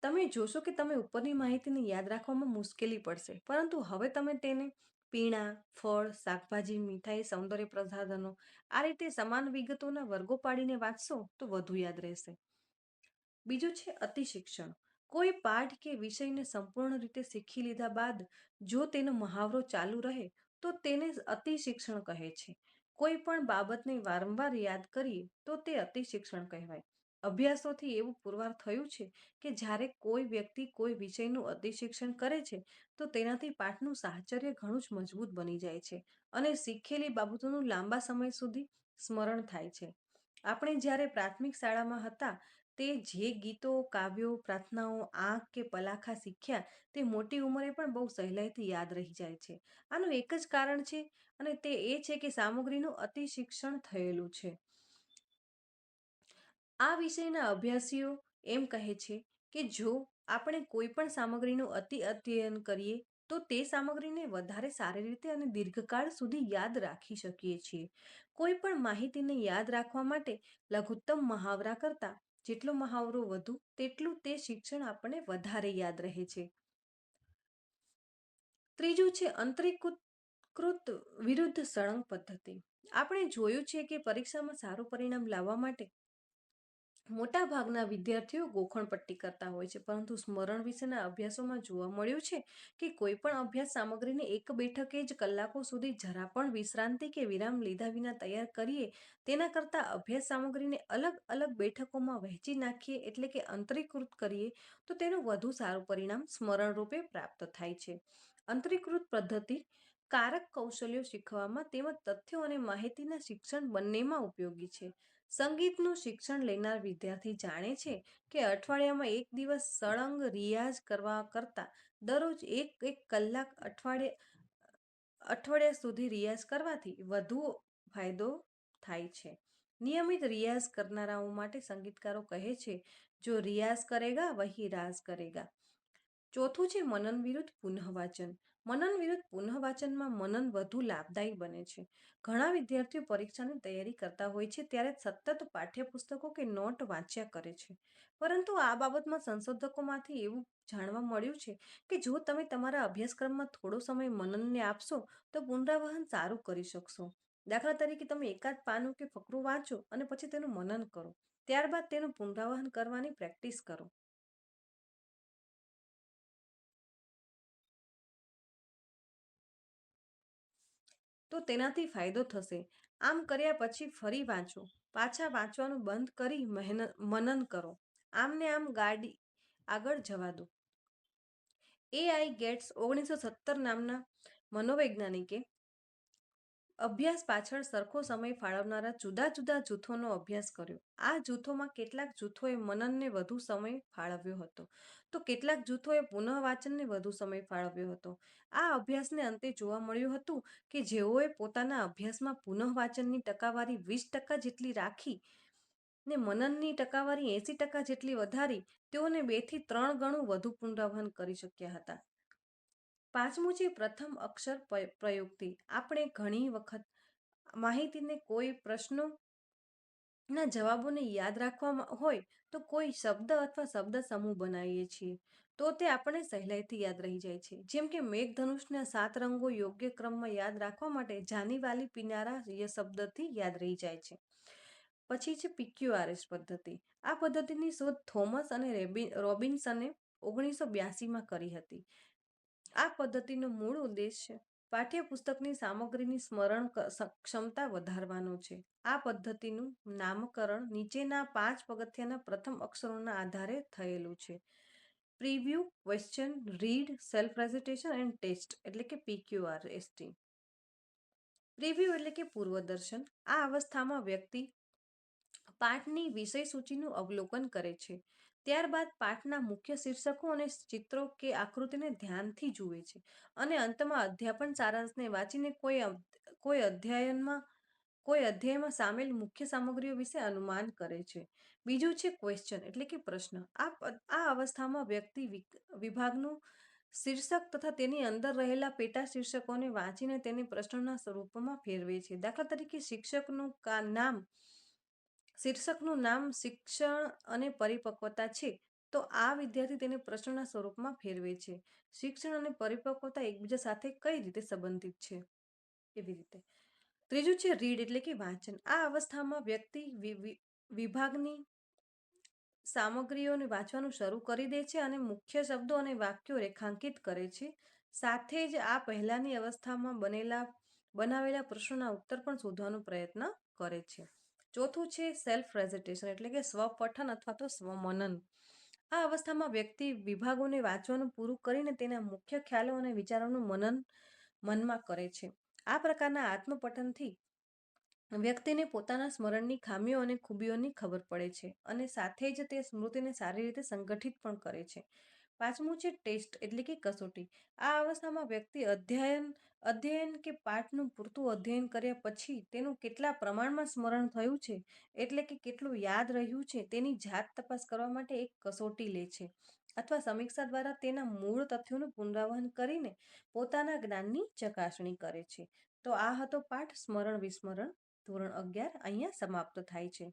તમે જોશો કે તમે ઉપરની માહિતીને યાદ રાખવામાં મુશ્કેલી પડશે, પરંતુ હવે તમે તેને પીણાં, ફળ, શાકભાજી, મીઠાઈ, સૌંદર્ય પ્રસાધનો આ રીતે સમાન વિગતોના વર્ગો પાડીને વાંચશો તો વધુ યાદ રહેશે. બીજું છે અતિશિક્ષણ. કોઈ પાઠ કે વિષયને સંપૂર્ણ રીતે શીખી લીધા બાદ જો તેનો મહાવરો ચાલુ રહે તો તેને અતિશિક્ષણ કહે છે. કોઈ પણ બાબતને વારંવાર યાદ કરીએ તો તે અતિશિક્ષણ કહેવાય. અભ્યાસોથી એવું પુરવાર થયું છે કે જ્યારે કોઈ વ્યક્તિ કોઈ વિષયનું અતિશિક્ષણ કરે છે તો તેનાથી પાઠનું સાહચર્ય ઘણું જ મજબૂત બની જાય છે અને શીખેલી બાબતોનું લાંબા સમય સુધી સ્મરણ થાય છે. આપણે જ્યારે પ્રાથમિક શાળામાં હતા તે જે ગીતો, કાવ્યો, પ્રાર્થનાઓ, આંક કે પલાખા શીખ્યા તે મોટી ઉંમરે પણ બહુ સહેલાઈથી યાદ રહી જાય છે. આનું એક જ કારણ છે અને તે એ છે કે સામગ્રીનું અતિશિક્ષણ થયેલું છે. આ વિષયના અભ્યાસીઓ એમ કહે છે કે જો આપણે કોઈ પણ સામગ્રીનું અતિ અધ્યયન કરીએ તો તે સામગ્રીને વધારે સારી રીતે અને દીર્ઘકાળ સુધી યાદ રાખી શકીએ છીએ. કોઈ પણ માહિતીને યાદ રાખવા માટે લઘુત્તમ મહાવરા કરતાં જેટલો મહાવરો વધુ તેટલું તે શિક્ષણ આપણને વધારે યાદ રહે છે. ત્રીજું છે અંતરીકૃત વિરુદ્ધ સળંગ પદ્ધતિ. આપણે જોયું છે કે પરીક્ષામાં સારું પરિણામ લાવવા માટે મોટા ભાગના વિદ્યાર્થીઓ ગોખણ પટ્ટી કરતા હોય છે, પરંતુ સ્મરણ વિશેના અભ્યાસોમાં જોવા મળ્યું છે કે કોઈ પણ અભ્યાસ સામગ્રીને એક બેઠકે જ કલાકો સુધી જરા પણ વિશ્રાંતિ કે વિરામ લીધા વિના તૈયાર કરીએ તેના કરતાં અભ્યાસ સામગ્રીને અલગ અલગ બેઠકોમાં વહેંચી નાખીએ એટલે કે અંતરીકૃત કરીએ તો તેનું વધુ સારું પરિણામ સ્મરણ રૂપે પ્રાપ્ત થાય છે. અંતરીકૃત પદ્ધતિ કારક કૌશલ્યો શીખવામાં તેમજ તથ્યો અને માહિતીના શિક્ષણ બંનેમાં ઉપયોગી છે. સંગીતનું શિક્ષણ લેનાર વિદ્યાર્થી જાણે છે કે અઠવાડિયામાં એક દિવસ સળંગ રિયાઝ કરવા કરતા દરરોજ એક કલાક અઠવાડિયા સુધી રિયાઝ કરવાથી વધુ ફાયદો થાય છે. નિયમિત રિયાઝ કરનારાઓ માટે સંગીતકારો કહે છે, જો રિયાઝ કરેગા વહી રાજ કરેગા. ચોથું છે મનન વિરુદ્ધ પુનઃવાચન. મનન વિરુદ્ધ પુનઃવાચનમાં મનન વધુ લાભદાયી બને છે. ઘણા વિદ્યાર્થીઓ પરીક્ષાની તૈયારી કરતા હોય છે ત્યારે સતત પાઠ્યપુસ્તકો કે નોટ વાંચ્યા કરે છે, પરંતુ આ બાબતમાં સંશોધકોમાંથી એવું જાણવા મળ્યું છે કે જો તમે તમારા અભ્યાસક્રમમાં થોડો સમય મનનને આપશો તો પુનરાવહન સારું કરી શકશો. દાખલા તરીકે તમે એકાદ પાનું કે ફકરું વાંચો અને પછી તેનું મનન કરો, ત્યારબાદ તેનું પુનરાવહન કરવાની પ્રેક્ટિસ કરો. તો તેનાથી ફાયદો થશે. આમ કર્યા પછી ફરી વાંચો, પાછા વાંચવાનું બંધ કરી મનન કરો. આમને આમ ગાડી આગળ જવા દો. AI ગેટ્સ 1917 નામના મનોવૈજ્ઞાનિકે અભ્યાસ પાછળ સરખો સમય ફાળવનારા જુદા જુદા જૂથોનો અભ્યાસ કર્યો. આ જૂથોમાં કેટલાક જૂથોએ મનનને વધુ સમય ફાળવ્યો હતો, તો કેટલાક જૂથોએ પુનઃવાચનને વધુ સમય ફાળવ્યો હતો. આ અભ્યાસને અંતે જોવા મળ્યું હતું કે જેઓએ પોતાના અભ્યાસમાં પુનઃવાચનની ટકાવારી 20% જેટલી રાખી ને મનનની ટકાવારી 80% જેટલી વધારી, તેઓને 2 થી 3 ગણું વધુ પુનરાવહન કરી શક્યા હતા. પાંચમું છે પ્રથમ અક્ષર પ્રયુક્તિ. આપણે ઘણી વખત માહિતીને કોઈ પ્રશ્નોના જવાબોને યાદ રાખવા હોય તો કોઈ શબ્દ અથવા શબ્દ સમૂહ બનાવીએ છીએ, તો તે આપણને સહેલાઈથી યાદ રહી જાય છે. જેમ કે મેઘધનુષના 7 રંગો યોગ્ય ક્રમમાં યાદ રાખવા માટે જાની વાલી પિનારા શબ્દથી યાદ રહી જાય છે. પછી છે PQRS પદ્ધતિ. આ પદ્ધતિની શોધ થોમસ અને રોબિન્સને 1982માં કરી હતી. આ પદ્ધતિનો મૂળ ઉદ્દેશ્ય પાઠ્યપુસ્તકની સામગ્રીની સ્મરણ ક્ષમતા વધારવાનો છે. આ પદ્ધતિનું નામકરણ નીચેના 5 પગથિયાના પ્રથમ અક્ષરોના આધારે થયેલું છે: preview, question, read, self recitation and test એટલે કે PQRST. પ્રિવ્યૂ એટલે કે પૂર્વદર્શન. આ અવસ્થામાં વ્યક્તિ પાઠની વિષય સૂચિનું અવલોકન કરે છે, ત્યારબાદ પાઠના મુખ્ય શીર્ષકો અને ચિત્રો કે આકૃતિને ધ્યાનથી જુએ છે અને અંતમાં અધ્યાપન સારાંશને વાંચીને કોઈ અધ્યાયમાં સામેલ મુખ્ય સામગ્રીઓ વિશે અનુમાન કરે છે. બીજું છે ક્વેશ્ચન એટલે કે પ્રશ્ન. આ અવસ્થામાં વ્યક્તિ વિભાગનું શીર્ષક તથા તેની અંદર રહેલા પેટા શીર્ષકોને વાંચીને તેને પ્રશ્નના સ્વરૂપમાં ફેરવે છે. દાખલા તરીકે શીર્ષકનું નામ શિક્ષણ અને પરિપક્વતા છે, તો આ વિદ્યાર્થી તેને પ્રશ્નના સ્વરૂપમાં ફેરવે છે: શિક્ષણ અને પરિપક્વતા એકબીજા સાથે કઈ રીતે સંબંધિત છે? એવી રીતે. ત્રીજું છે રીડ એટલે કે વાંચન. આ અવસ્થામાં વ્યક્તિ વિભાગની સામગ્રીઓને વાંચવાનું શરૂ કરી દે છે અને મુખ્ય શબ્દો અને વાક્યો રેખાંકિત કરે છે. સાથે જ આ પહેલાની અવસ્થામાં બનાવેલા પ્રશ્નોના ઉત્તર પણ શોધવાનો પ્રયત્ન કરે છે. ચોથું છે સેલ્ફ રેસિટેશન એટલે કે સ્વપઠન અથવા તો સ્વમનન. આ અવસ્થામાં વ્યક્તિ વિભાગોને વાંચવાનું પૂરું કરીને તેના મુખ્ય ખ્યાલો અને વિચારોનું મનન મનમાં કરે છે. આ પ્રકારના આત્મપઠનથી વ્યક્તિને પોતાના સ્મરણની ખામીઓ અને ખૂબીઓની ખબર પડે છે અને સાથે જ તે સ્મૃતિને સારી રીતે સંગઠિત પણ કરે છે. પાંચમું છે ટેસ્ટ એટલે કે કસોટી. આ અવસ્થામાં વ્યક્તિ અધ્યયન કે પાઠનું પૂરતું અધ્યયન કર્યા પછી તેનું કેટલા પ્રમાણમાં સ્મરણ થયું છે એટલે કે કેટલું યાદ રહ્યું છે તેની જાત તપાસ કરવા માટે એક કસોટી લે છે અથવા સમીક્ષા દ્વારા તેના મૂળ તથ્યોનું પુનરાવહન કરીને પોતાના જ્ઞાનની ચકાસણી કરે છે. તો આ હતો પાઠ સ્મરણ વિસ્મરણ ધોરણ 11. અહીંયા સમાપ્ત થાય છે.